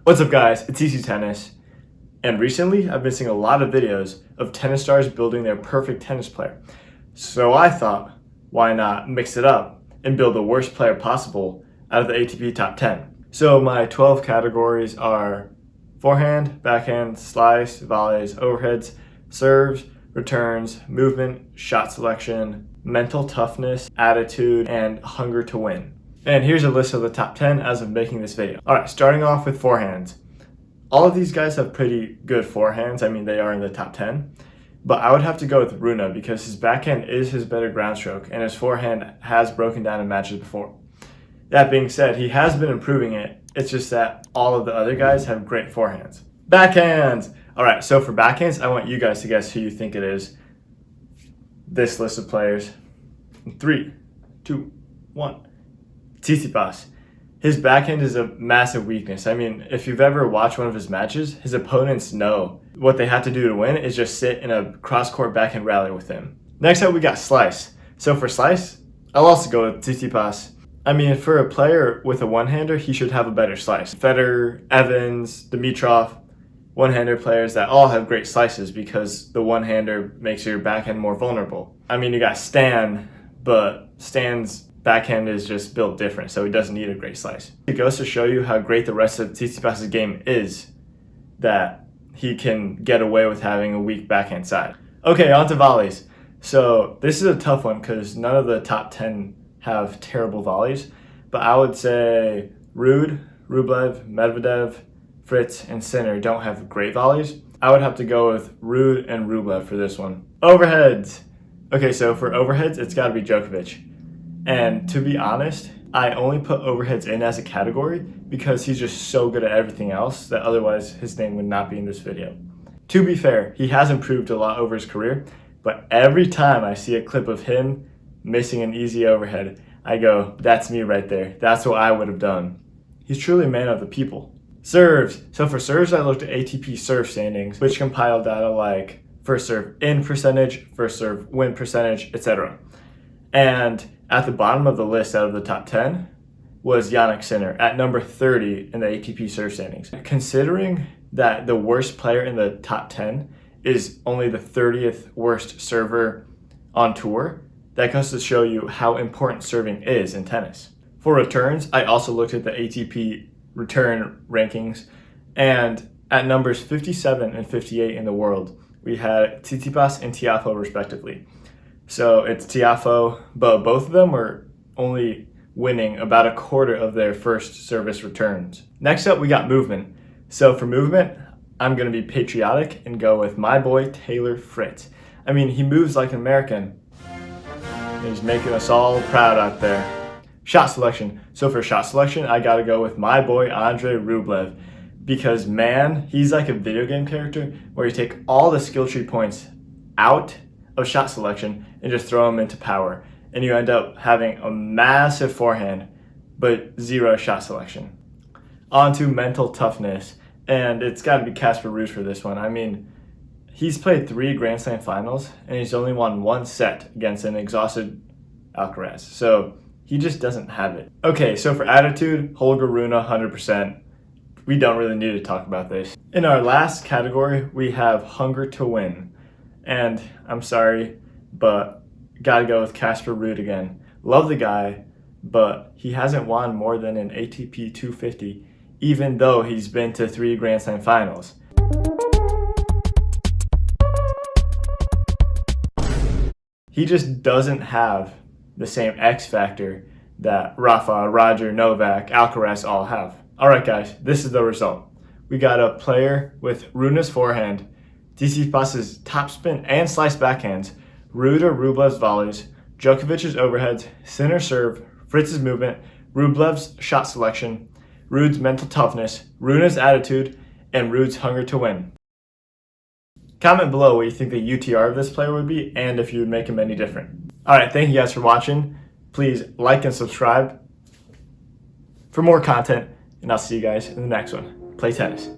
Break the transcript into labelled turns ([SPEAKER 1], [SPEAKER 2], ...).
[SPEAKER 1] What's up guys, it's Easy Tennis, and recently I've been seeing a lot of videos of tennis stars building their perfect tennis player. So I thought, why not mix it up and build the worst player possible out of the ATP top 10. So my 12 categories are forehand, backhand, slice, volleys, overheads, serves, returns, movement, shot selection, mental toughness, attitude, and hunger to win. And here's a list of the top 10 as of making this video. Alright, starting off with forehands. All of these guys have pretty good forehands. I mean, they are in the top 10. But I would have to go with Rune because his backhand is his better ground stroke and his forehand has broken down in matches before. That being said, he has been improving it. It's just that all of the other guys have great forehands. Backhands! Alright, so for backhands, I want you guys to guess who you think it is. This list of players. 3, 2, 1. Tsitsipas. His backhand is a massive weakness. I mean, if you've ever watched one of his matches, his opponents know what they have to do to win is just sit in a cross-court backhand rally with him. Next up, we got Slice. So for Slice, I'll also go with Tsitsipas. I mean, for a player with a one-hander, he should have a better slice. Federer, Evans, Dimitrov, one-hander players that all have great slices because the one-hander makes your backhand more vulnerable. I mean, you got Stan, but Stan's backhand is just built different, so he doesn't need a great slice. It goes to show you how great the rest of Tsitsipas' game is, that he can get away with having a weak backhand side. Okay, on to volleys. So this is a tough one because none of the top 10 have terrible volleys, but I would say Ruud, Rublev, Medvedev, Fritz, and Sinner don't have great volleys. I would have to go with Ruud and Rublev for this one. Overheads. Okay, so for overheads, it's got to be Djokovic. And to be honest, I only put overheads in as a category because he's just so good at everything else that otherwise his name would not be in this video. To be fair, he has improved a lot over his career, but every time I see a clip of him missing an easy overhead, I go, that's me right there. That's what I would have done. He's truly a man of the people. Serves. So for serves, I looked at ATP serve standings, which compile data like first serve in percentage, first serve win percentage, etc. And at the bottom of the list out of the top 10 was Jannik Sinner at number 30 in the ATP serve standings. Considering that the worst player in the top 10 is only the 30th worst server on tour, that goes to show you how important serving is in tennis. For returns, I also looked at the ATP return rankings, and at numbers 57 and 58 in the world, we had Tsitsipas and Tiafoe respectively. So it's Tiafoe, but both of them were only winning about a quarter of their first service returns. Next up, we got movement. So for movement, I'm going to be patriotic and go with my boy Taylor Fritz. I mean, he moves like an American. He's making us all proud out there. Shot selection. So for shot selection, I got to go with my boy Andre Rublev. Because man, he's like a video game character where you take all the skill tree points out of shot selection and just throw them into power, and you end up having a massive forehand but zero shot selection. On to mental toughness, and it's got to be Casper Ruud for this one. I mean, he's played 3 Grand Slam finals and he's only won 1 set against an exhausted Alcaraz, so he just doesn't have it. Okay, so for attitude, Holger Rune 100%. We don't really need to talk about this. In our last category, we have hunger to win. And I'm sorry, but gotta go with Casper Ruud again. Love the guy, but he hasn't won more than an ATP 250, even though he's been to 3 Grand Slam finals. He just doesn't have the same X factor that Rafa, Roger, Novak, Alcaraz all have. Alright guys, this is the result. We got a player with Rune's forehand, Tsitsipas' topspin and slice backhands, Ruud or Rublev's volleys, Djokovic's overheads, Sinner serve, Fritz's movement, Rublev's shot selection, Ruud's mental toughness, Rune's attitude, and Ruud's hunger to win. Comment below what you think the UTR of this player would be and if you would make him any different. Alright, thank you guys for watching. Please like and subscribe for more content, and I'll see you guys in the next one. Play tennis.